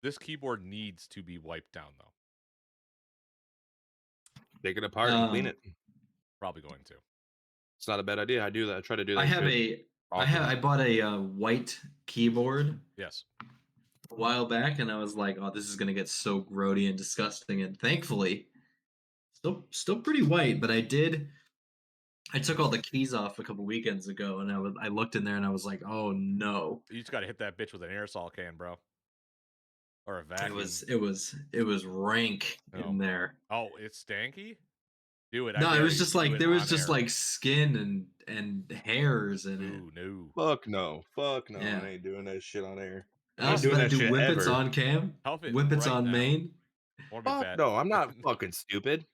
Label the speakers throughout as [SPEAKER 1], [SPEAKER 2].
[SPEAKER 1] This keyboard needs to be wiped down, though.
[SPEAKER 2] Take it apart and clean it.
[SPEAKER 1] Probably going to.
[SPEAKER 2] It's not a bad idea. I do that. I try to do that.
[SPEAKER 3] I bought a white keyboard
[SPEAKER 1] Yes.
[SPEAKER 3] a while back, and I was like, "Oh, this is gonna get so grody and disgusting." And thankfully, still pretty white. But I took all the keys off a couple weekends ago, and I looked in there and I was like, "Oh no!"
[SPEAKER 1] You just got to hit that bitch with an aerosol can, bro, or a vacuum.
[SPEAKER 3] It was rank in there.
[SPEAKER 1] Oh, it's stanky. Do it.
[SPEAKER 3] No, it was just like there was just like skin and hairs in it.
[SPEAKER 1] No.
[SPEAKER 2] Fuck no.
[SPEAKER 3] Yeah.
[SPEAKER 2] I ain't doing that shit on air.
[SPEAKER 3] I was about to do whippets on cam. Whippets on main.
[SPEAKER 2] Fuck no, I'm not fucking stupid.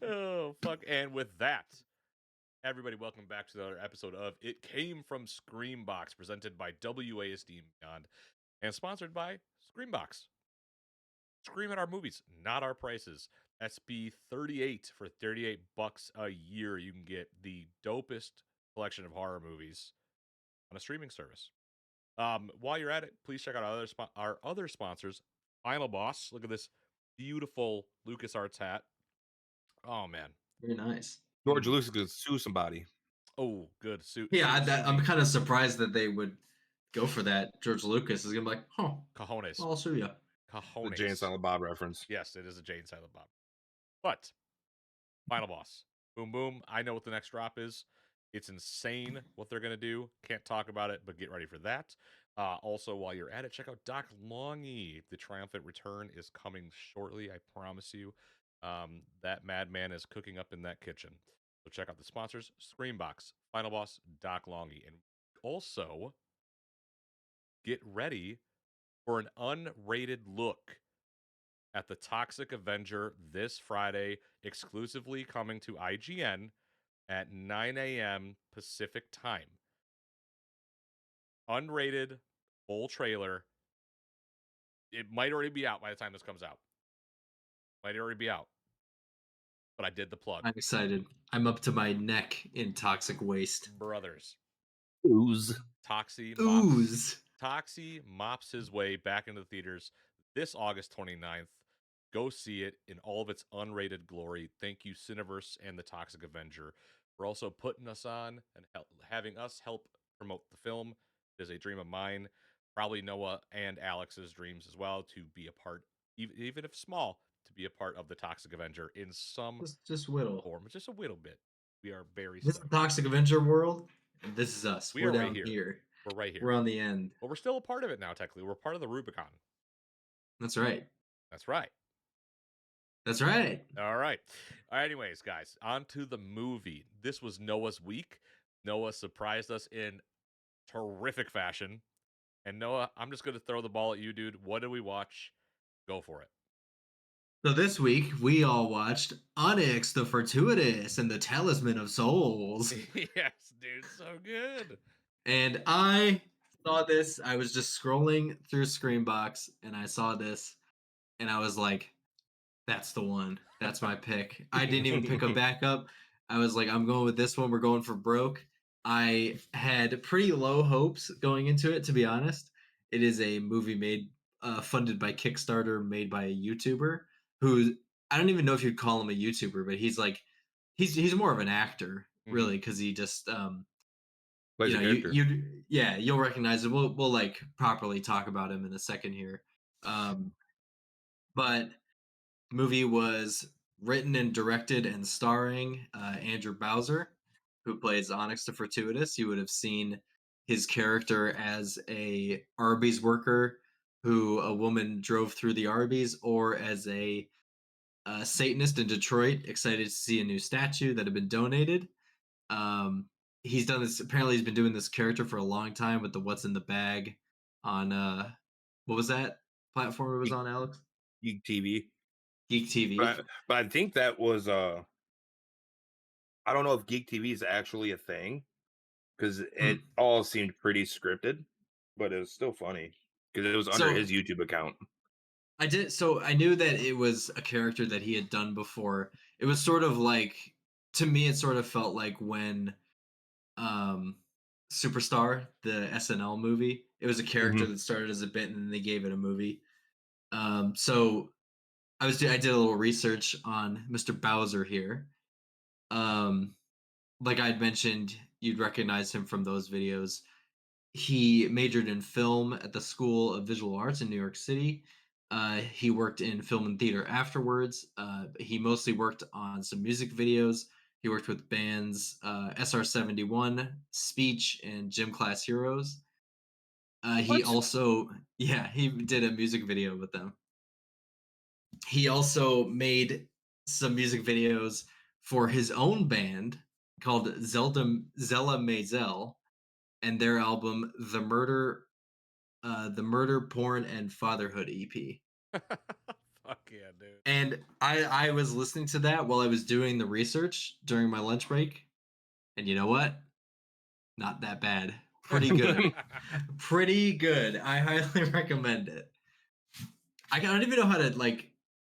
[SPEAKER 1] Oh, fuck. And with that, everybody, welcome back to another episode of It Came from Screambox, presented by WASD Beyond, and sponsored by Screambox. Scream at our movies, not our prices. SB 38 for $38 a year. You can get the dopest collection of horror movies on a streaming service. While you're at it, please check out our other sponsors. Final Boss. Look at this beautiful LucasArts hat. Oh man,
[SPEAKER 3] very nice.
[SPEAKER 2] George Lucas could sue somebody.
[SPEAKER 1] Oh, good suit.
[SPEAKER 3] Yeah, I'm kind of surprised that they would go for that. George Lucas is gonna be like, "Huh,
[SPEAKER 1] cojones.
[SPEAKER 3] I'll sue you."
[SPEAKER 1] Cojones.
[SPEAKER 2] The Jay and Silent Bob reference.
[SPEAKER 1] Yes, it is a Jay and Silent Bob. But Final Boss. Boom, boom. I know what the next drop is. It's insane what they're going to do. Can't talk about it, but get ready for that. Also, while you're at it, check out Doc Longy. The triumphant return is coming shortly, I promise you. That madman is cooking up in that kitchen. So check out the sponsors, Screambox, Final Boss, Doc Longy. And also, get ready for an unrated look at the Toxic Avenger this Friday, exclusively coming to IGN at 9 a.m. Pacific time. Unrated, full trailer. It might already be out by the time this comes out. Might already be out. But I did the plug.
[SPEAKER 3] I'm excited. I'm up to my neck in toxic waste.
[SPEAKER 1] Brothers.
[SPEAKER 2] Ooze.
[SPEAKER 1] Toxie mops his way back into the theaters this August 29th. Go see it in all of its unrated glory. Thank you, Cineverse and the Toxic Avenger, for also putting us on and having us help promote the film. It is a dream of mine, probably Noah and Alex's dreams as well, to be a part, even if small, to be a part of the Toxic Avenger in some
[SPEAKER 3] just whittle
[SPEAKER 1] form, just a little bit. We are very
[SPEAKER 3] this is the Toxic Avenger world, and this is us. We're down
[SPEAKER 1] right here. We're right here.
[SPEAKER 3] We're on the end.
[SPEAKER 1] But we're still a part of it now, technically. We're part of the Rubicon.
[SPEAKER 3] That's right.
[SPEAKER 1] That's right.
[SPEAKER 3] That's right.
[SPEAKER 1] All right. Anyways, guys, on to the movie. This was Noah's week. Noah surprised us in terrific fashion. And Noah, I'm just going to throw the ball at you, dude. What did we watch? Go for it.
[SPEAKER 3] So this week, we all watched Onyx the Fortuitous and the Talisman of Souls.
[SPEAKER 1] Yes, dude. So good.
[SPEAKER 3] And I saw this. I was just scrolling through Screambox, and I saw this, and I was like, that's the one. That's my pick. I didn't even pick a backup. I was like, I'm going with this one. We're going for broke. I had pretty low hopes going into it, to be honest. It is a movie funded by Kickstarter, made by a YouTuber who, I don't even know if you'd call him a YouTuber, but he's more of an actor, really, because he just you'll recognize it. We'll like properly talk about him in a second here. But the movie was written and directed and starring Andrew Bowser, who plays Onyx the Fortuitous. You would have seen his character as a Arby's worker who a woman drove through the Arby's, or as a Satanist in Detroit, excited to see a new statue that had been donated. He's done this. Apparently, he's been doing this character for a long time with the "What's in the Bag" on what was that platform it was on, Alex?
[SPEAKER 2] Geek TV.
[SPEAKER 3] Geek TV.
[SPEAKER 2] But I think that was I don't know if Geek TV is actually a thing, because it all seemed pretty scripted, but it was still funny because it was under his YouTube account.
[SPEAKER 3] I knew that it was a character that he had done before. It was sort of like, to me, it sort of felt like when Superstar, the SNL movie, It was a character that started as a bit, and then they gave it a movie. So I did a little research on Mr. Bowser here. Um, like I'd mentioned, you'd recognize him from those videos. He majored in film at the School of Visual Arts in New York City. He worked in film and theater afterwards. He mostly worked on some music videos. He worked with bands SR71, Speech, and Gym Class Heroes. He
[SPEAKER 2] What?
[SPEAKER 3] also, yeah, he did a music video with them. He also made some music videos for his own band called Zella Maisel and their album The Murder, Porn, and Fatherhood EP.
[SPEAKER 1] Fuck yeah, dude.
[SPEAKER 3] And I was listening to that while I was doing the research during my lunch break, and you know what? Not that bad. Pretty good. Pretty good. I highly recommend it. I don't even know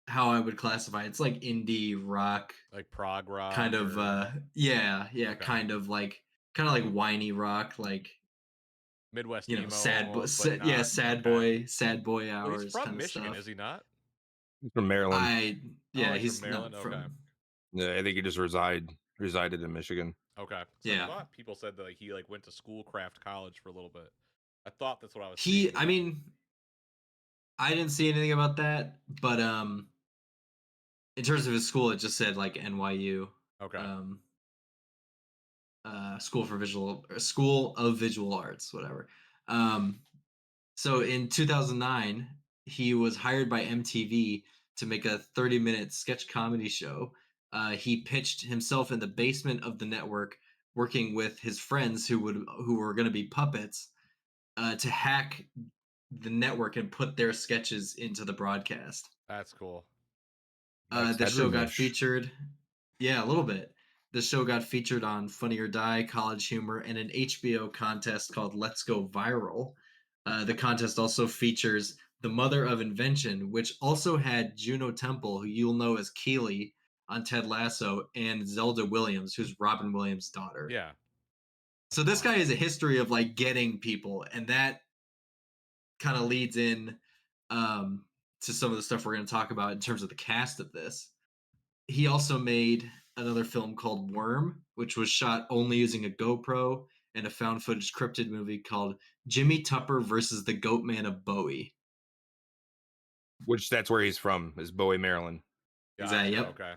[SPEAKER 3] how I would classify it. It's like indie rock,
[SPEAKER 1] Like prog rock,
[SPEAKER 3] kind of
[SPEAKER 1] or
[SPEAKER 3] yeah,
[SPEAKER 1] Okay.
[SPEAKER 3] kind of like whiny rock, like
[SPEAKER 1] Midwest
[SPEAKER 3] you know,
[SPEAKER 1] emo almost, but
[SPEAKER 3] yeah,
[SPEAKER 1] not okay.
[SPEAKER 3] sad boy
[SPEAKER 1] Well, he's
[SPEAKER 3] hours
[SPEAKER 1] from
[SPEAKER 3] kind of
[SPEAKER 1] Michigan,
[SPEAKER 3] stuff.
[SPEAKER 1] is he not?
[SPEAKER 2] He's from Maryland.
[SPEAKER 1] Oh,
[SPEAKER 3] Yeah,
[SPEAKER 1] he's from
[SPEAKER 3] he's
[SPEAKER 1] Maryland.
[SPEAKER 3] not
[SPEAKER 1] Okay,
[SPEAKER 3] from
[SPEAKER 2] Yeah, I think he just resided in Michigan.
[SPEAKER 1] okay. So I
[SPEAKER 3] yeah.
[SPEAKER 1] thought people said that he like went to Schoolcraft College for a little bit. I thought that's what I was seeing,
[SPEAKER 3] He
[SPEAKER 1] but
[SPEAKER 3] I mean, I didn't see anything about that, but in terms of his school it just said like NYU.
[SPEAKER 1] okay.
[SPEAKER 3] Um School of Visual Arts, whatever. Um So in 2009, he was hired by MTV to make a 30-minute sketch comedy show. He pitched himself in the basement of the network, working with his friends who were going to be puppets, to hack the network and put their sketches into the broadcast.
[SPEAKER 1] That's cool.
[SPEAKER 2] Max
[SPEAKER 3] The show got
[SPEAKER 2] Headroom-ish.
[SPEAKER 3] featured, yeah, a little bit. The show got featured on Funny or Die, College Humor, and an HBO contest called Let's Go Viral. The contest also features The Mother of Invention, which also had Juno Temple, who you'll know as Keeley on Ted Lasso, and Zelda Williams, who's Robin Williams' daughter.
[SPEAKER 1] Yeah.
[SPEAKER 3] So this guy has a history of like getting people, and that kind of leads in um, to some of the stuff we're going to talk about in terms of the cast of this. He also made another film called Worm, which was shot only using a GoPro, and a found footage cryptid movie called Jimmy Tupper versus the Goat Man of Bowie.
[SPEAKER 2] Which that's where he's from, is Bowie, Maryland.
[SPEAKER 1] Gotcha.
[SPEAKER 3] Yep.
[SPEAKER 1] Okay.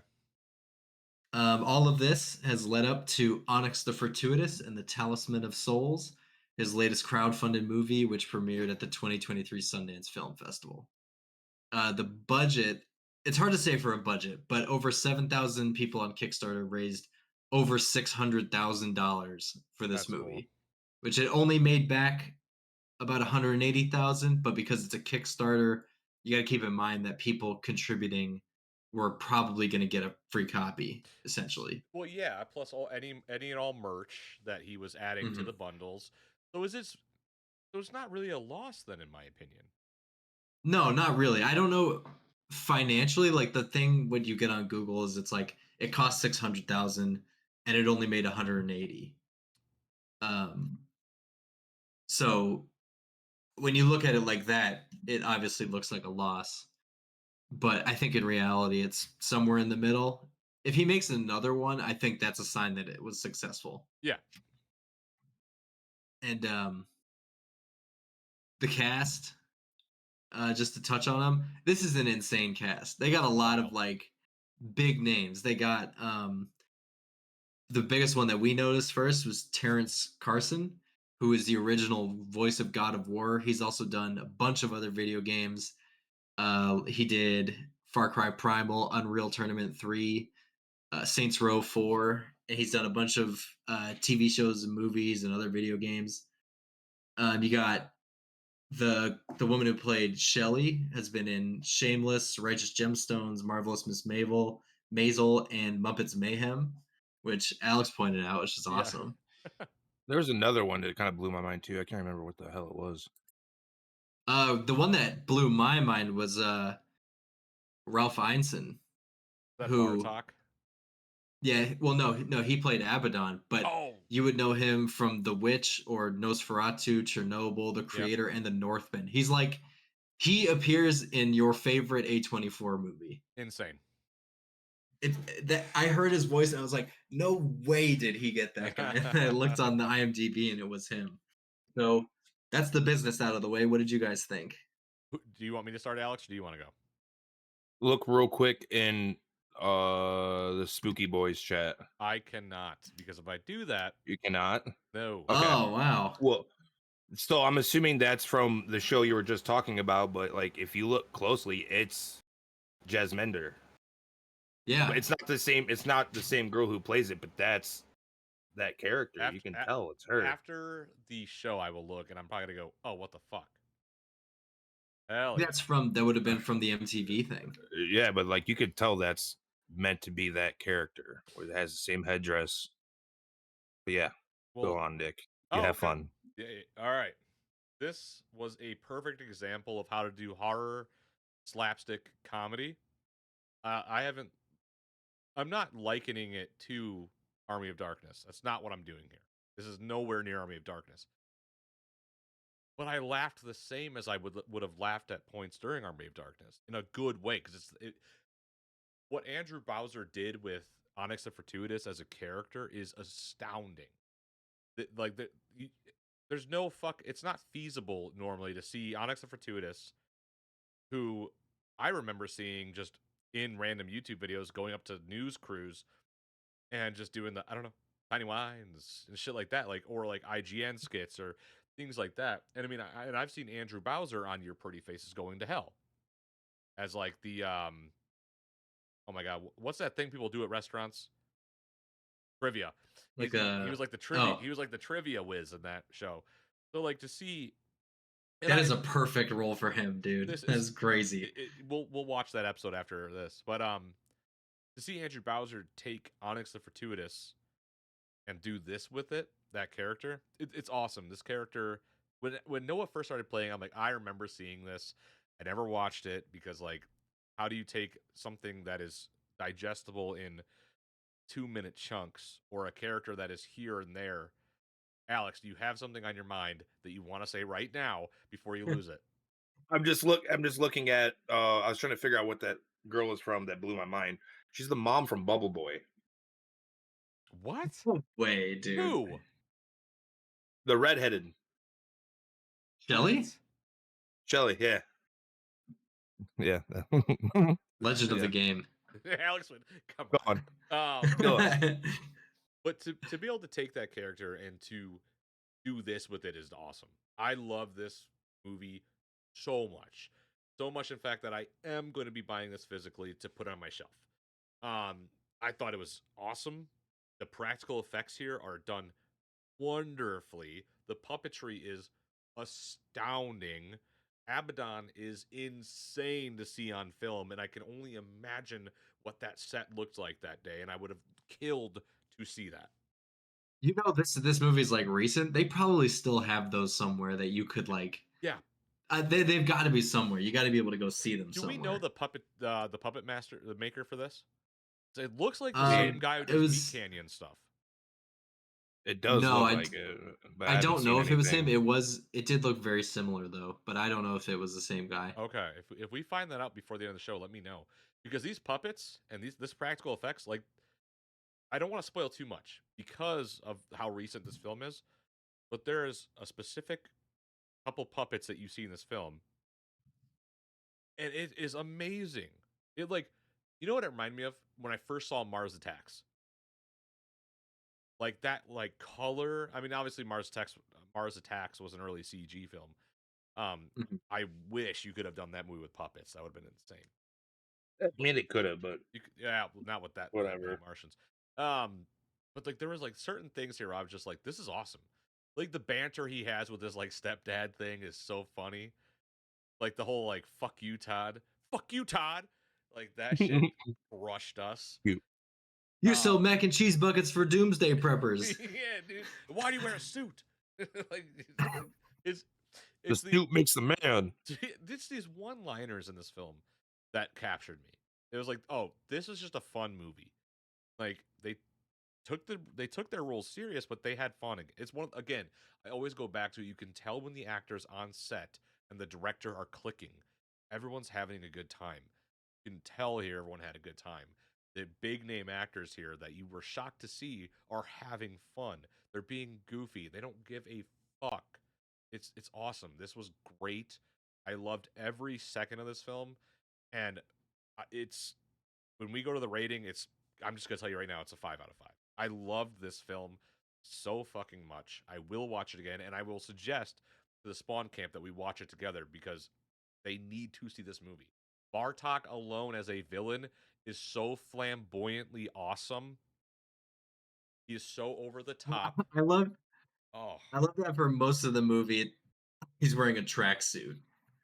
[SPEAKER 3] All of this has led up to Onyx the Fortuitous and the Talisman of Souls, his latest crowdfunded movie, which premiered at the 2023 Sundance Film Festival. The budget, it's hard to say for a budget, but over 7,000 people on Kickstarter raised over $600,000 for this
[SPEAKER 1] That's cool.
[SPEAKER 3] movie, which it only made back about 180,000. But because it's a Kickstarter, you got to keep in mind that people contributing were probably going to get a free copy, essentially.
[SPEAKER 1] Well, yeah. Plus all any and all merch that he was adding to
[SPEAKER 3] Mhm.
[SPEAKER 1] the bundles. So is this? So it's not really a loss then, in my opinion.
[SPEAKER 3] No, not really. I don't know financially. Like the thing when you get on Google is it's like it cost 600,000 and it only made 180. Um, so when you look at it like that, it obviously looks like a loss. But I think in reality, it's somewhere in the middle. If he makes another one, I think that's a sign that it was successful.
[SPEAKER 1] Yeah.
[SPEAKER 3] And the cast, just to touch on them, this is an insane cast. They got a lot of
[SPEAKER 1] Wild.
[SPEAKER 3] like big names. They got the biggest one that we noticed first was Terrence Carson, who is the original voice of God of War. He's also done a bunch of other video games. He did Far Cry Primal, Unreal Tournament 3, Saints Row 4, and he's done a bunch of TV shows and movies and other video games. You got the woman who played Shelly has been in Shameless, Righteous Gemstones, Marvelous Miss Maisel, and Muppets Mayhem, which Alex pointed out, which is
[SPEAKER 1] Yeah.
[SPEAKER 3] awesome.
[SPEAKER 2] There was another one that kind of blew my mind too. I can't remember what the hell it was.
[SPEAKER 3] The one that blew my mind was Ralph Ineson,
[SPEAKER 1] That
[SPEAKER 3] who
[SPEAKER 1] Bartok.
[SPEAKER 3] yeah, well no, he played Abaddon, but
[SPEAKER 1] Oh,
[SPEAKER 3] you would know him from The Witch or Nosferatu, Chernobyl, The
[SPEAKER 1] Yep.
[SPEAKER 3] Creator, and The Northman. He's like, he appears in your favorite A24 movie.
[SPEAKER 1] Insane.
[SPEAKER 3] That I heard his voice and I was like, no way did he get that guy. And I looked on the IMDb and it was him. So that's the business out of the way. What did you guys think?
[SPEAKER 1] Do you want me to start, Alex, or do you want to go?
[SPEAKER 2] Look real quick in the Spooky Boys chat.
[SPEAKER 1] I cannot, because if I do that,
[SPEAKER 2] You cannot.
[SPEAKER 1] no.
[SPEAKER 2] Okay.
[SPEAKER 3] Oh, wow.
[SPEAKER 2] Well, so I'm assuming that's from the show you were just talking about, but like if you look closely, it's Jasmender.
[SPEAKER 3] Yeah.
[SPEAKER 2] But it's not the same. It's not the same girl who plays it, but that's that character. You can tell it's her.
[SPEAKER 1] After the show, I will look, and I'm probably gonna go, "Oh, what the fuck?" Hell
[SPEAKER 3] That's that would have been from the MTV thing.
[SPEAKER 2] Yeah, but like you could tell that's meant to be that character, or it has the same headdress. But yeah, go on, Nick. You have fun.
[SPEAKER 1] Yeah. All right. This was a perfect example of how to do horror slapstick comedy. I'm not likening it to Army of Darkness. That's not what I'm doing here. This is nowhere near Army of Darkness. But I laughed the same as I would have laughed at points during Army of Darkness in a good way, because what Andrew Bowser did with Onyx the Fortuitous as a character is astounding. There's no it's not feasible normally to see Onyx the Fortuitous, who I remember seeing just in random YouTube videos, going up to news crews and just doing the, I don't know, tiny wines and shit like that, or like IGN skits or things like that. And I mean, I've seen Andrew Bowser on Your Pretty Faces Going to Hell as like the oh my god, what's that thing people do at restaurants? Trivia. He was like the trivia.
[SPEAKER 3] Oh.
[SPEAKER 1] He was like the trivia whiz in that show. So like to see.
[SPEAKER 3] That is a perfect role for him, dude. That's crazy.
[SPEAKER 1] We'll watch that episode after this, but to see Andrew Bowser take Onyx the Fortuitous and do this with that character, it's awesome. This character, when Noah first started playing, I'm like, I remember seeing this. I never watched it because, like, how do you take something that is digestible in 2-minute chunks, or a character that is here and there? Alex, do you have something on your mind that you want to say right now before you lose it?
[SPEAKER 2] I'm just looking at. I was trying to figure out what that girl is from. That blew my mind. She's the mom from Bubble Boy.
[SPEAKER 1] What?
[SPEAKER 3] No way, dude.
[SPEAKER 1] Who?
[SPEAKER 2] The redheaded
[SPEAKER 3] Shelly?
[SPEAKER 2] Shelly. Yeah. Yeah.
[SPEAKER 3] Legend of the Game.
[SPEAKER 1] Alex would come
[SPEAKER 2] on. Go on.
[SPEAKER 1] But to be able to take that character and to do this with it is awesome. I love this movie so much. So much, in fact, that I am going to be buying this physically to put on my shelf. I thought it was awesome. The practical effects here are done wonderfully. The puppetry is astounding. Abaddon is insane to see on film, and I can only imagine what that set looked like that day, and I would have killed to see that.
[SPEAKER 3] You know, this movie's like recent. They probably still have those somewhere that you could like.
[SPEAKER 1] Yeah,
[SPEAKER 3] they've got to be somewhere. You got to be able to go see them.
[SPEAKER 1] Do we know the puppet master, the maker for this? It looks like the
[SPEAKER 3] Um,
[SPEAKER 1] same guy who
[SPEAKER 3] it
[SPEAKER 1] does
[SPEAKER 3] was-
[SPEAKER 1] Meat Canyon stuff.
[SPEAKER 2] It does
[SPEAKER 3] No,
[SPEAKER 2] look
[SPEAKER 3] I-
[SPEAKER 2] like it. But
[SPEAKER 3] I
[SPEAKER 2] haven't
[SPEAKER 3] don't
[SPEAKER 2] seen
[SPEAKER 3] know if it was him.
[SPEAKER 2] anything.
[SPEAKER 3] It did look very similar though, but I don't know if it was the same guy.
[SPEAKER 1] Okay, if we find that out before the end of the show, let me know, because these puppets and this practical effects, like, I don't want to spoil too much because of how recent this film is, but there is a specific couple puppets that you see in this film, and it is amazing. It, like, you know what it reminded me of when I first saw Mars Attacks. Like that, like, color. I mean, obviously Mars Attacks was an early CG film.
[SPEAKER 3] Mhm.
[SPEAKER 1] I wish you could have done that movie with puppets. That would have been insane.
[SPEAKER 2] I mean, it could have, but
[SPEAKER 1] Yeah, well, not with that
[SPEAKER 2] Whatever.
[SPEAKER 1] many Martians. But like there was like certain things here I was just like, this is awesome. Like the banter he has with his like stepdad thing is so funny. Like the whole like fuck you Todd, like that shit crushed us.
[SPEAKER 3] You sell mac and cheese buckets for doomsday preppers.
[SPEAKER 1] Yeah, dude. Why do you wear a suit? like it's
[SPEAKER 2] the suit makes the man.
[SPEAKER 1] It's these one-liners in this film that captured me. It was like, oh, this is just a fun movie. Like they took their roles serious, but they had fun. It's one again. I always go back to, you can tell when the actors on set and the director are clicking. Everyone's having a good time. You can tell here everyone had a good time. The big name actors here that you were shocked to see are having fun. They're being goofy. They don't give a fuck. It's awesome. This was great. I loved every second of this film, and it's when we go to the rating, I'm just gonna tell you right now, it's a 5 out of 5. I loved this film so fucking much. I will watch it again, and I will suggest to the Spawn Camp that we watch it together because they need to see this movie. Bartok alone as a villain is so flamboyantly awesome. He is so over the top.
[SPEAKER 3] I love
[SPEAKER 1] Oh,
[SPEAKER 3] I love that for most of the movie he's wearing a tracksuit.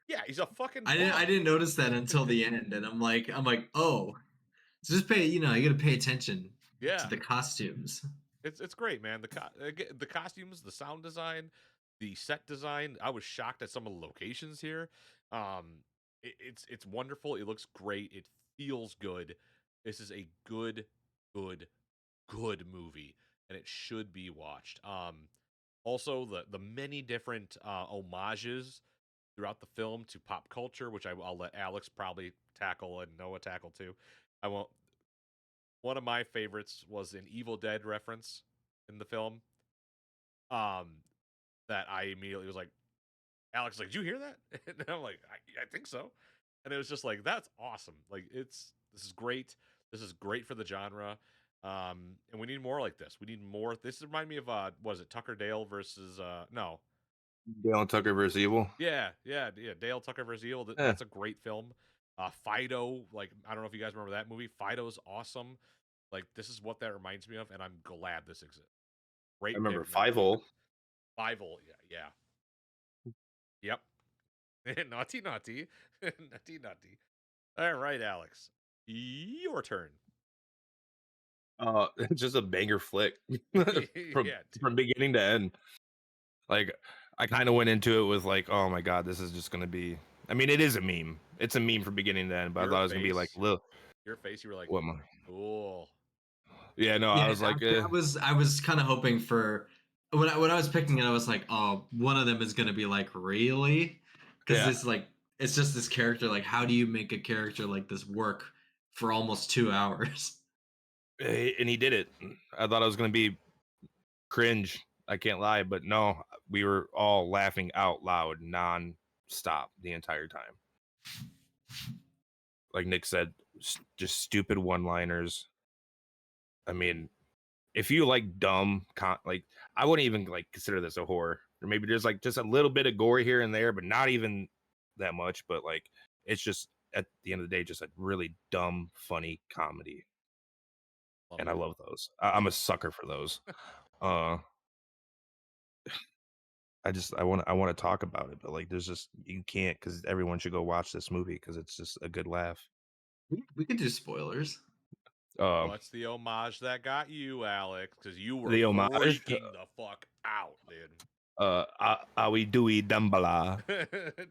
[SPEAKER 1] yeah, he's a fucking
[SPEAKER 3] I
[SPEAKER 1] bum.
[SPEAKER 3] didn't notice that until the end, and I'm like, oh, so just pay, you gotta pay attention to
[SPEAKER 1] Yeah,
[SPEAKER 3] the costumes.
[SPEAKER 1] it's great, man. The costumes, the sound design, the set design. I was shocked at some of the locations here. It's wonderful. It looks great. It feels good. This is a good, good movie, and it should be watched. Also the many different homages throughout the film to pop culture, which I'll let Alex probably tackle and Noah tackle too. I won't. One of my favorites was an Evil Dead reference in the film. Um, that I immediately was like, Alex, like, did you hear that? And I'm like, I think so. And it was just like, that's awesome. Like, this is great. This is great for the genre. And we need more like this. We need more. This reminds me of was it Tucker Dale versus no.
[SPEAKER 2] Dale and Tucker versus Evil.
[SPEAKER 1] Yeah. Dale Tucker versus Evil.
[SPEAKER 2] Yeah.
[SPEAKER 1] That's a great film. Fido, like, I don't know if you guys remember that movie. Fido's awesome. Like, this is what that reminds me of, and I'm glad this exists.
[SPEAKER 2] I
[SPEAKER 1] Great
[SPEAKER 2] remember
[SPEAKER 1] pick, Noah.
[SPEAKER 2] Fievel.
[SPEAKER 1] Fievel, yeah. Yep. Naughty. Naughty. All right, Alex. Your turn.
[SPEAKER 2] Just a banger flick from
[SPEAKER 1] Yeah, dude.
[SPEAKER 2] from beginning to end. Like, I kind of went into it with like, oh my god, this is just gonna be. I mean, it is a meme. It's a meme from beginning to end. But I thought it was gonna be like, look,
[SPEAKER 1] Your face, you were like,
[SPEAKER 2] what my.
[SPEAKER 1] cool.
[SPEAKER 2] Yeah, no, I
[SPEAKER 3] Yeah,
[SPEAKER 2] was like,
[SPEAKER 3] I was kind of hoping for when I was picking it, I was like, oh, one of them is gonna be like, really, because
[SPEAKER 2] yeah,
[SPEAKER 3] it's just this character. Like, how do you make a character like this work for almost 2 hours?
[SPEAKER 2] and he did it. I thought it was gonna be cringe. I can't lie, but no, we were all laughing out loud, non-stop the entire time. Like Nick said, just stupid one-liners. I mean, if you like dumb, like I wouldn't even like consider this a horror. Or maybe there's like just a little bit of gore here and there, but not even that much. But like, it's just at the end of the day, just a really dumb, funny comedy, and I love those. I'm a sucker for those. I want to talk about it, but like, there's just you can't because everyone should go watch this movie because it's just a good laugh.
[SPEAKER 3] We could do spoilers.
[SPEAKER 1] What's the homage that got you, Alex? Because you were
[SPEAKER 2] The homage,
[SPEAKER 1] freaking the fuck out, dude.
[SPEAKER 2] Awi Dewey Dumbala.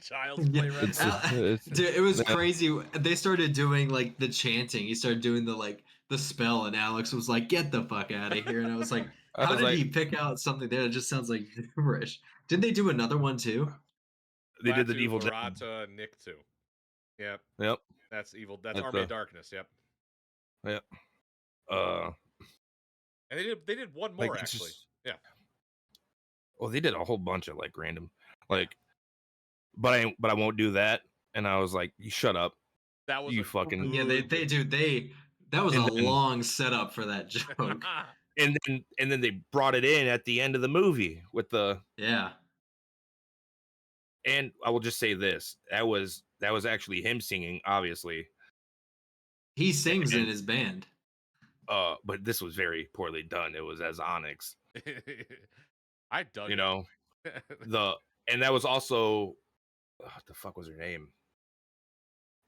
[SPEAKER 1] Child's Play reference.
[SPEAKER 3] Dude, it was crazy. They started doing like the chanting. He started doing the spell, and Alex was like, "Get the fuck out of here!" And I was like, "How did he pick out something there that just sounds like gibberish?" Didn't they do another one too?
[SPEAKER 2] They did the
[SPEAKER 1] Klaatu,
[SPEAKER 2] Evil Dead.
[SPEAKER 1] Barata, Nick too. Yep.
[SPEAKER 2] Yep.
[SPEAKER 1] That's evil. That's Army of Darkness. Yep.
[SPEAKER 2] Yep.
[SPEAKER 1] And they did one more actually. Yeah.
[SPEAKER 2] Well, they did a whole bunch of like random, like, but I won't do that. And I was like, you shut up.
[SPEAKER 1] That was
[SPEAKER 2] you fucking
[SPEAKER 3] yeah. That was a long setup for that joke.
[SPEAKER 2] And then they brought it in at the end of the movie with the
[SPEAKER 3] yeah.
[SPEAKER 2] And I will just say this: that was actually him singing. Obviously,
[SPEAKER 3] he sings in his band.
[SPEAKER 2] But this was very poorly done. It was as Onyx.
[SPEAKER 1] I dug
[SPEAKER 2] you know and that was also what the fuck was her name?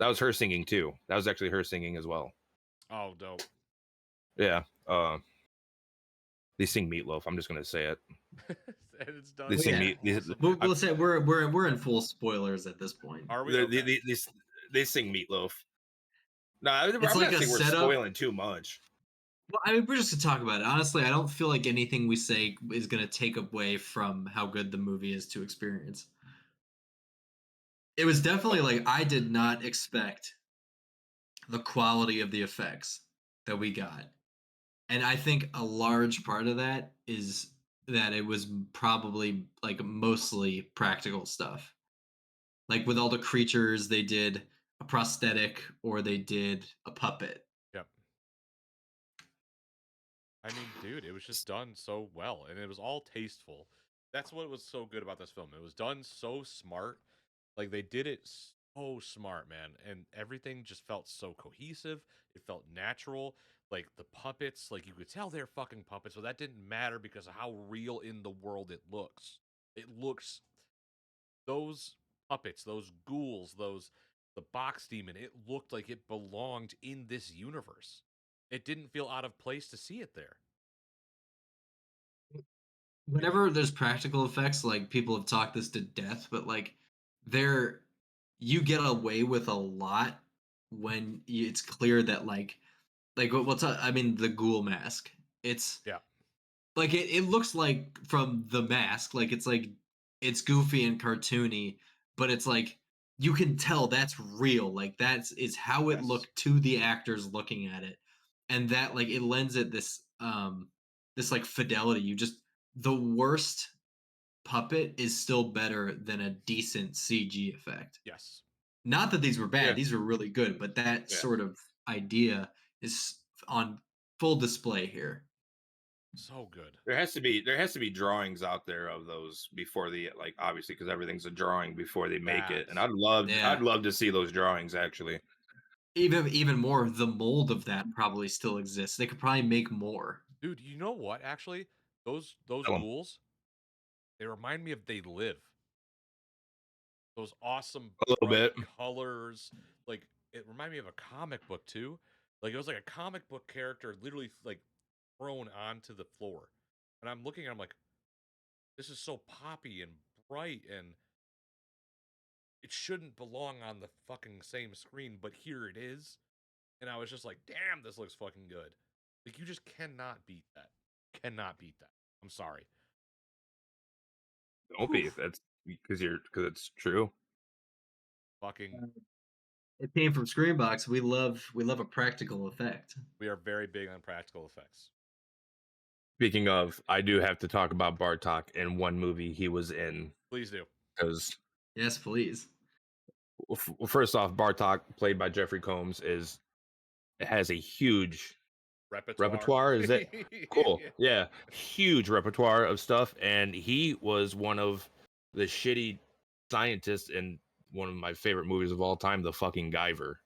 [SPEAKER 2] That was her singing too. That was actually her singing as well.
[SPEAKER 1] Oh, dope.
[SPEAKER 2] Yeah. They sing Meatloaf. I'm just gonna say it.
[SPEAKER 1] And it's done.
[SPEAKER 2] They sing
[SPEAKER 3] We'll say we're in full spoilers at this point.
[SPEAKER 1] Are we? Okay.
[SPEAKER 2] They sing Meatloaf. No, I'm
[SPEAKER 3] it's
[SPEAKER 2] not
[SPEAKER 3] like
[SPEAKER 2] saying we're spoiling too much.
[SPEAKER 3] Well, I mean, we're just to talk about it. Honestly, I don't feel like anything we say is going to take away from how good the movie is to experience. It was definitely like I did not expect the quality of the effects that we got. And I think a large part of that is that it was probably like mostly practical stuff. Like with all the creatures, they did a prosthetic or they did a puppet.
[SPEAKER 1] Yep. I mean, dude, it was just done so well, and it was all tasteful. That's what was so good about this film. It was done so smart. Like they did it so smart, man, and everything just felt so cohesive. It felt natural. Like the puppets, like you could tell they're fucking puppets, but that didn't matter because of how real in the world it looks. It looks those puppets, those ghouls, those the box demon. It looked like it belonged in this universe. It didn't feel out of place to see it there. And
[SPEAKER 3] Whenever there's practical effects, like people have talked this to death, but like there you get away with a lot when it's clear that I mean the ghoul mask. It's
[SPEAKER 1] yeah,
[SPEAKER 3] like it looks like from the mask, like it's goofy and cartoony, but it's like you can tell that's real. Like that's is how it
[SPEAKER 1] yes,
[SPEAKER 3] looked to the actors looking at it. And that like it lends it this like fidelity. You just the worst puppet is still better than a decent CG effect.
[SPEAKER 1] yes,
[SPEAKER 3] Not that these were bad,
[SPEAKER 2] Yeah,
[SPEAKER 3] these were really good, but that
[SPEAKER 2] yeah.
[SPEAKER 3] sort of idea is on full display here.
[SPEAKER 1] so good.
[SPEAKER 2] There has to be drawings out there of those before the like obviously because everything's a drawing before they make it, and
[SPEAKER 1] That,
[SPEAKER 2] I'd love to see those drawings actually.
[SPEAKER 3] Even more, the mold of that probably still exists. They could probably make more.
[SPEAKER 1] dude. You know what? Actually, those
[SPEAKER 2] Tell 'em.
[SPEAKER 1] ghouls, they remind me of They Live. Those awesome
[SPEAKER 2] A little
[SPEAKER 1] bright
[SPEAKER 2] bit.
[SPEAKER 1] colors. Like it reminded me of a comic book too. Like it was like a comic book character literally like thrown onto the floor. And I'm looking at him like, this is so poppy and bright and it shouldn't belong on the fucking same screen, but here it is. And I was just like, damn, this looks fucking good. Like you just cannot beat that. Cannot beat that. I'm sorry.
[SPEAKER 2] Don't
[SPEAKER 3] Whew.
[SPEAKER 2] be. That's because it's true.
[SPEAKER 1] Fucking
[SPEAKER 3] It came from Screambox. We love a practical effect.
[SPEAKER 1] we are very big on practical effects.
[SPEAKER 2] Speaking of, I do have to talk about Bartok in one movie he was in
[SPEAKER 1] Please do.
[SPEAKER 2] because
[SPEAKER 3] Yes, please.
[SPEAKER 2] first off, Bartok, played by Jeffrey Combs, has a huge
[SPEAKER 1] Repertoire.
[SPEAKER 2] repertoire. Is it cool? Yeah, huge repertoire of stuff, and he was one of the shitty scientists in one of my favorite movies of all time, The Fucking Guyver.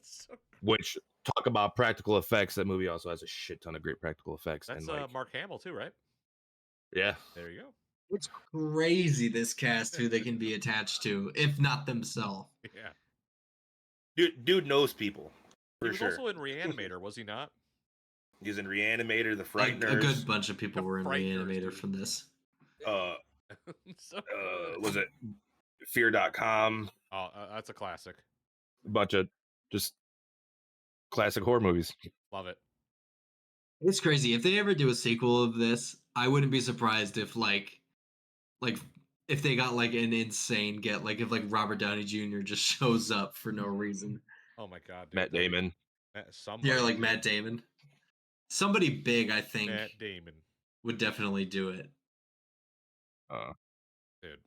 [SPEAKER 1] so,
[SPEAKER 2] Which talk about practical effects. That movie also has a shit ton of great practical effects,
[SPEAKER 1] that's
[SPEAKER 2] and like,
[SPEAKER 1] Mark Hamill too, right?
[SPEAKER 2] yeah,
[SPEAKER 1] There you
[SPEAKER 3] It's crazy this cast
[SPEAKER 1] go.
[SPEAKER 3] who they can be attached to, if not themselves.
[SPEAKER 1] yeah.
[SPEAKER 2] dude knows people
[SPEAKER 1] He
[SPEAKER 2] for
[SPEAKER 1] was
[SPEAKER 2] sure.
[SPEAKER 1] also in Reanimator, was he not?
[SPEAKER 2] He's in Reanimator, The
[SPEAKER 3] A
[SPEAKER 2] Frighteners.
[SPEAKER 3] good bunch of people
[SPEAKER 1] The
[SPEAKER 3] were in
[SPEAKER 1] Frighteners,
[SPEAKER 3] Reanimator
[SPEAKER 1] dude.
[SPEAKER 3] from this.
[SPEAKER 2] Uh,
[SPEAKER 1] so good.
[SPEAKER 2] was it Fear.com?
[SPEAKER 1] Oh, that's a classic.
[SPEAKER 2] A bunch of just classic horror movies.
[SPEAKER 1] Love it.
[SPEAKER 3] It's crazy. If they ever do a sequel of this, I wouldn't be surprised if like if they got like an insane get like if like Robert Downey Jr. just shows up for no reason.
[SPEAKER 1] Oh my god, dude.
[SPEAKER 2] Matt Damon.
[SPEAKER 3] Yeah,
[SPEAKER 1] Somebody,
[SPEAKER 3] like
[SPEAKER 1] dude.
[SPEAKER 3] Matt Damon. Somebody big, I think,
[SPEAKER 1] Matt Damon,
[SPEAKER 3] would definitely do it.
[SPEAKER 2] Uh,
[SPEAKER 1] dude.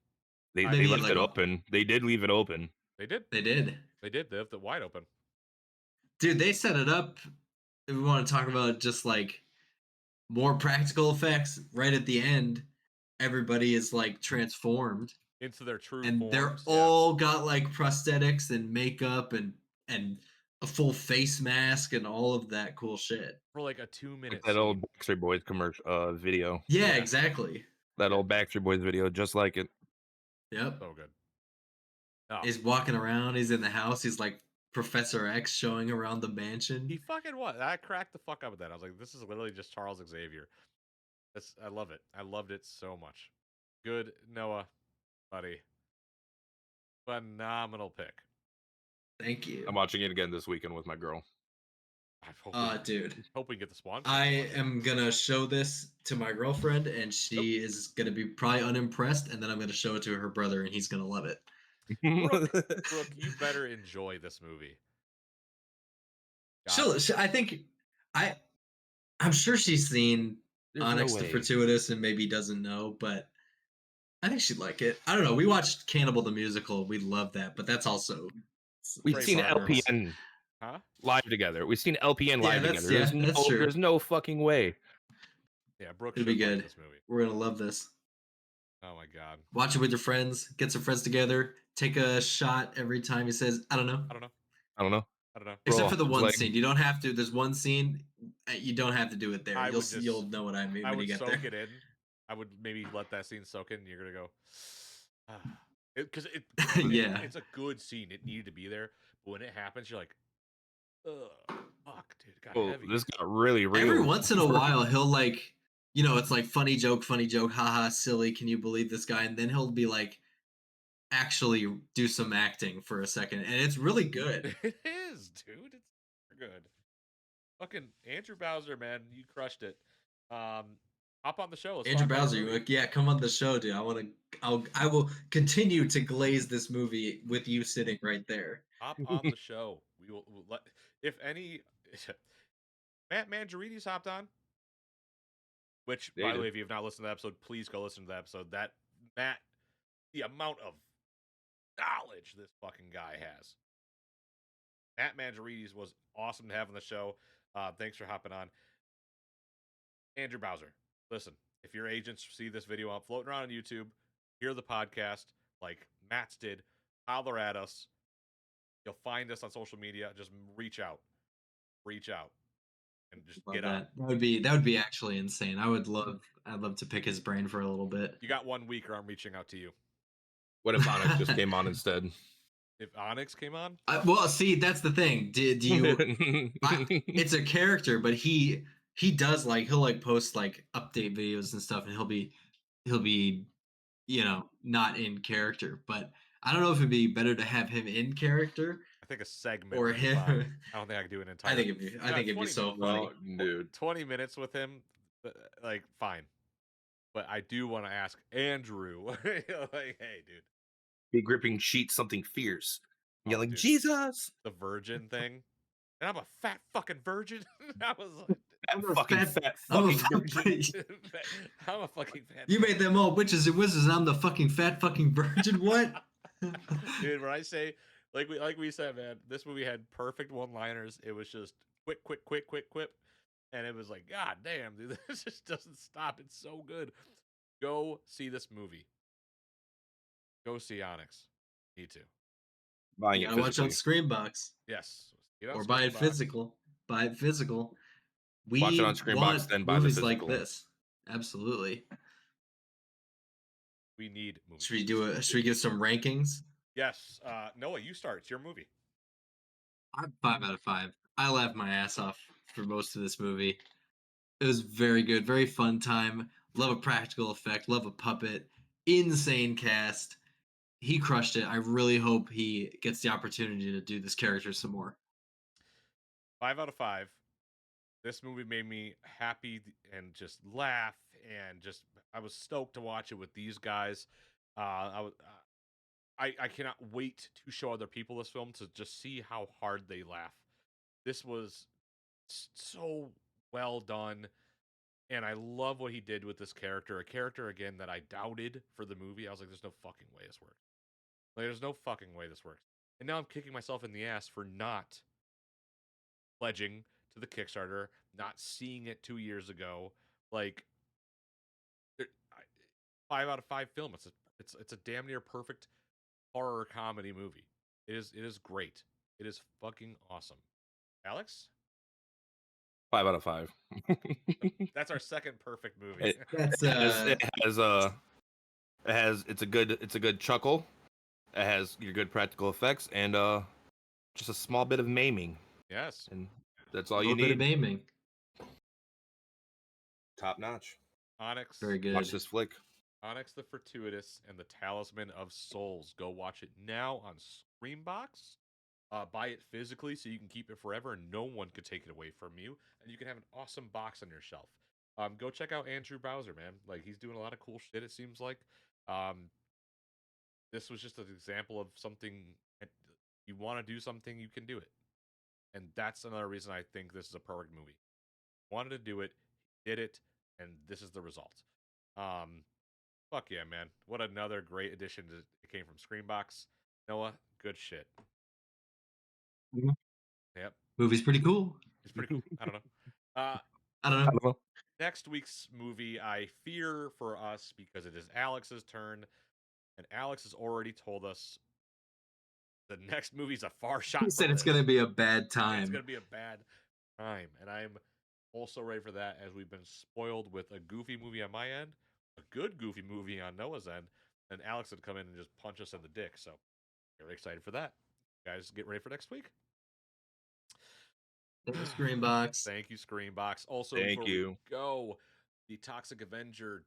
[SPEAKER 2] they
[SPEAKER 3] Maybe
[SPEAKER 2] left
[SPEAKER 3] like
[SPEAKER 2] it
[SPEAKER 3] a
[SPEAKER 2] open. They did leave it open.
[SPEAKER 1] They did.
[SPEAKER 3] they did.
[SPEAKER 1] They did. They left it wide open.
[SPEAKER 3] Dude, they set it up. If we want to talk about just like more practical effects, right at the end, everybody is like transformed
[SPEAKER 1] Into their true
[SPEAKER 3] and they're
[SPEAKER 1] forms. Yeah.
[SPEAKER 3] all got like prosthetics and makeup and a full face mask and all of that cool shit.
[SPEAKER 1] For like a
[SPEAKER 2] Like
[SPEAKER 1] 2-minute
[SPEAKER 2] that old
[SPEAKER 1] scene.
[SPEAKER 2] Backstreet Boys commercial video.
[SPEAKER 3] Yeah,
[SPEAKER 1] Yeah.
[SPEAKER 3] exactly.
[SPEAKER 2] That
[SPEAKER 1] Yeah.
[SPEAKER 2] old Backstreet Boys video, just like it.
[SPEAKER 3] Yep.
[SPEAKER 1] So good. Oh.
[SPEAKER 3] He's walking around, he's in the house, he's like Professor X showing around the mansion.
[SPEAKER 1] He fucking was. I cracked the fuck up with that. I was like, this is literally just Charles Xavier. I love it. I loved it so much. Good, Noah, buddy. Phenomenal pick.
[SPEAKER 3] Thank you.
[SPEAKER 2] I'm watching it again this weekend with my girl.
[SPEAKER 3] Dude,
[SPEAKER 1] hope we get the sponsorship.
[SPEAKER 3] I am gonna show this to my girlfriend, and she is gonna be probably unimpressed, and then I'm gonna show it to her brother, and he's gonna love it.
[SPEAKER 1] Brooke, you better enjoy this movie.
[SPEAKER 3] I think I'm sure she's seen
[SPEAKER 2] There's
[SPEAKER 3] Onyx
[SPEAKER 2] no
[SPEAKER 3] the
[SPEAKER 2] way.
[SPEAKER 3] Fortuitous and maybe doesn't know, but I think she'd like it. I don't know. We watched Cannibal the Musical. We loved that, but that's also
[SPEAKER 2] We've seen
[SPEAKER 1] Trademark.
[SPEAKER 2] LPN
[SPEAKER 1] Huh?
[SPEAKER 2] live together. We've seen LPN live together.
[SPEAKER 3] That's true.
[SPEAKER 2] There's no fucking way.
[SPEAKER 1] Yeah, Brooke
[SPEAKER 3] It'll
[SPEAKER 1] should
[SPEAKER 3] be
[SPEAKER 1] like
[SPEAKER 3] good.
[SPEAKER 1] this movie.
[SPEAKER 3] We're gonna love this.
[SPEAKER 1] Oh my god.
[SPEAKER 3] Watch it with your friends. Get some friends together. Take a shot every time he says, "I don't know."
[SPEAKER 1] I don't know.
[SPEAKER 2] I don't know.
[SPEAKER 1] I don't know.
[SPEAKER 3] Except for the
[SPEAKER 2] It's
[SPEAKER 3] one
[SPEAKER 2] like-
[SPEAKER 3] scene. You don't have to. There's one scene. You don't have to do it there.
[SPEAKER 1] I would
[SPEAKER 3] You'll know what I mean
[SPEAKER 1] I
[SPEAKER 3] when
[SPEAKER 1] would
[SPEAKER 3] you get
[SPEAKER 1] soak
[SPEAKER 3] there.
[SPEAKER 1] it in. I would maybe let that scene soak in. And you're gonna go, because
[SPEAKER 3] Yeah.
[SPEAKER 1] it's a good scene. It needed to be there, but when it happens, you're like, ugh, fuck, dude, it got
[SPEAKER 2] Oh,
[SPEAKER 1] heavy.
[SPEAKER 2] this got really real.
[SPEAKER 3] Every once in a while, he'll like, it's like funny joke, haha, silly. Can you believe this guy? And then he'll be like, actually do some acting for a second, and it's really good.
[SPEAKER 1] It is, dude. It's good. Fucking Andrew Bowser, man, you crushed it. Hop on the show. Let's
[SPEAKER 3] Andrew
[SPEAKER 1] talk about
[SPEAKER 3] Bowser,
[SPEAKER 1] the
[SPEAKER 3] you
[SPEAKER 1] movie.
[SPEAKER 3] like, yeah, come on the show, dude. I will continue to glaze this movie with you sitting right there.
[SPEAKER 1] Hop on the show. We'll let, if any, Matt Mangiarides hopped on. Which, by the way, if you have not listened to the episode, please go listen to the episode. That Matt, the amount of knowledge this fucking guy has. Matt Mangiarides was awesome to have on the show. Thanks for hopping on. Andrew Bowser, listen, if your agents see this video I'm floating around on YouTube, hear the podcast like Matt's did, holler at us. You'll find us on social media. Just reach out. Reach out. And just
[SPEAKER 3] Love
[SPEAKER 1] get on.
[SPEAKER 3] That would be actually insane. I'd love to pick his brain for a little bit.
[SPEAKER 1] You got 1 week or I'm reaching out to you.
[SPEAKER 2] What if Onyx just came on instead?
[SPEAKER 1] If Onyx came on?
[SPEAKER 3] Well, see, that's the thing. Do you it's a character, but he does he'll post update videos and stuff, and he'll be not in character. But I don't know if it'd be better to have him in character.
[SPEAKER 1] I think a segment
[SPEAKER 3] or
[SPEAKER 1] would be
[SPEAKER 3] him.
[SPEAKER 1] fine. I don't think I could do an entire.
[SPEAKER 3] I think it'd be so funny.
[SPEAKER 2] Dude.
[SPEAKER 1] 20 minutes with him, fine. But I do want to ask Andrew, like, hey, dude,
[SPEAKER 2] Be gripping sheets, something fierce, yelling,
[SPEAKER 1] dude.
[SPEAKER 2] Jesus!
[SPEAKER 1] The virgin thing. And I'm a fat fucking virgin. I was like,
[SPEAKER 3] I'm a
[SPEAKER 2] fucking
[SPEAKER 3] fat-
[SPEAKER 2] fat
[SPEAKER 3] I'm a
[SPEAKER 2] fucking
[SPEAKER 3] fucking-
[SPEAKER 1] I'm a fucking fat.
[SPEAKER 3] You made them all witches and wizards, and I'm the fucking fat fucking virgin. What?
[SPEAKER 1] Dude, when I say like we said, man, this movie had perfect one-liners. It was just quick, quip. And it was like, God damn, dude, this just doesn't stop. It's so good. Go see this movie. Go see Onyx. Need to.
[SPEAKER 2] Buying
[SPEAKER 3] You
[SPEAKER 2] it
[SPEAKER 3] gotta watch on
[SPEAKER 2] physically.
[SPEAKER 3] Screambox.
[SPEAKER 1] Yes.
[SPEAKER 3] Or buy it physical. Buy it physical. We
[SPEAKER 2] Watch it on Screambox,
[SPEAKER 3] want
[SPEAKER 2] then buy the
[SPEAKER 3] movies like
[SPEAKER 2] physical.
[SPEAKER 3] this. Absolutely.
[SPEAKER 1] We need movies.
[SPEAKER 3] Should we give some rankings?
[SPEAKER 1] Yes. Noah, you start. It's your movie.
[SPEAKER 3] I'm 5 out of 5. I laughed my ass off for most of this movie. It was very good, very fun time. Love a practical effect, love a puppet, insane cast. He crushed it. I really hope he gets the opportunity to do this character some more.
[SPEAKER 1] 5 out of 5. This movie made me happy and just laugh and just I was stoked to watch it with these guys. I cannot wait to show other people this film to just see how hard they laugh. This was so well done, and I love what he did with this character. A character again that I doubted for the movie. I was like, "There's no fucking way this works. Like, there's no fucking way this works." And now I'm kicking myself in the ass for not pledging to the Kickstarter, not seeing it 2 years ago. Like, 5 out of 5 film. It's a damn near perfect horror comedy movie. It is great. It is fucking awesome. Alex?
[SPEAKER 2] 5 out of 5.
[SPEAKER 1] That's our second perfect movie.
[SPEAKER 3] That's
[SPEAKER 2] It's a good chuckle. It has your good practical effects and just a small bit of maiming,
[SPEAKER 1] Yes.
[SPEAKER 2] and that's all
[SPEAKER 3] a
[SPEAKER 2] you
[SPEAKER 3] little bit of
[SPEAKER 2] need.
[SPEAKER 3] aiming.
[SPEAKER 2] Top notch.
[SPEAKER 1] Onyx.
[SPEAKER 3] Very good.
[SPEAKER 2] Watch this flick.
[SPEAKER 1] Onyx the Fortuitous and the Talisman of Souls. Go watch it now on Screambox. Buy it physically so you can keep it forever and no one could take it away from you. And you can have an awesome box on your shelf. Go check out Andrew Bowser, man. Like, he's doing a lot of cool shit, it seems like. This was just an example of something. You want to do something, you can do it. And that's another reason I think this is a perfect movie. Wanted to do it, did it, and this is the result. Fuck yeah, man. What another great addition it came from Screambox. Noah, good shit.
[SPEAKER 3] Mhm.
[SPEAKER 1] Yep.
[SPEAKER 3] Movie's pretty cool.
[SPEAKER 1] It's pretty cool. I don't know.
[SPEAKER 3] I don't
[SPEAKER 2] I
[SPEAKER 3] know.
[SPEAKER 2] don't know.
[SPEAKER 1] Next week's movie, I fear for us because it is Alex's turn, and Alex has already told us the next movie's a far shot
[SPEAKER 3] He
[SPEAKER 1] from
[SPEAKER 3] said it's
[SPEAKER 1] this.
[SPEAKER 3] gonna be a bad
[SPEAKER 1] It's
[SPEAKER 3] time.
[SPEAKER 1] gonna be a bad time, and I'm also ready for that as we've been spoiled with a goofy movie on my end, a good goofy movie on Noah's end, and Alex would come in and just punch us in the dick. So, very excited for that. Guys, get ready for next week.
[SPEAKER 3] Screambox.
[SPEAKER 1] Thank you, Screambox. Also,
[SPEAKER 2] Thank
[SPEAKER 1] before we
[SPEAKER 2] you.
[SPEAKER 1] go, the Toxic Avenger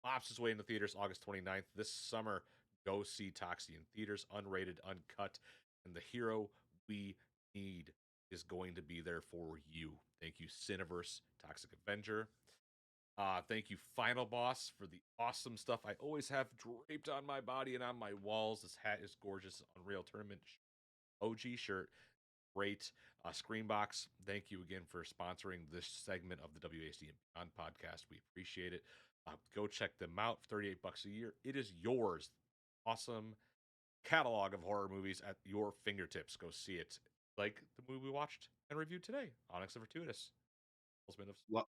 [SPEAKER 1] pops its way into theaters August 29th. This summer, go see Toxie in theaters, unrated, uncut, and the hero we need is going to be there for you. Thank you, Cineverse, Toxic Avenger. Thank you, Final Boss, for the awesome stuff I always have draped on my body and on my walls. This hat is gorgeous. Unreal Tournament OG shirt. Great. Screenbox, thank you again for sponsoring this segment of the WASD and Beyond podcast. We appreciate it. Go check them out. $38 a year. It is yours. Awesome catalog of horror movies at your fingertips. Go see it. Like the movie we watched and reviewed today, Onyx the Fortuitous. Talisman of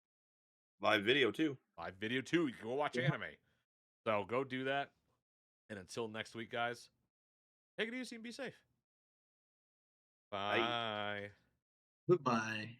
[SPEAKER 2] Live video too.
[SPEAKER 1] Live video too. You can go watch anime. So go do that. And until next week, guys, take it easy and be safe.
[SPEAKER 2] Bye.
[SPEAKER 1] Bye.
[SPEAKER 3] Goodbye.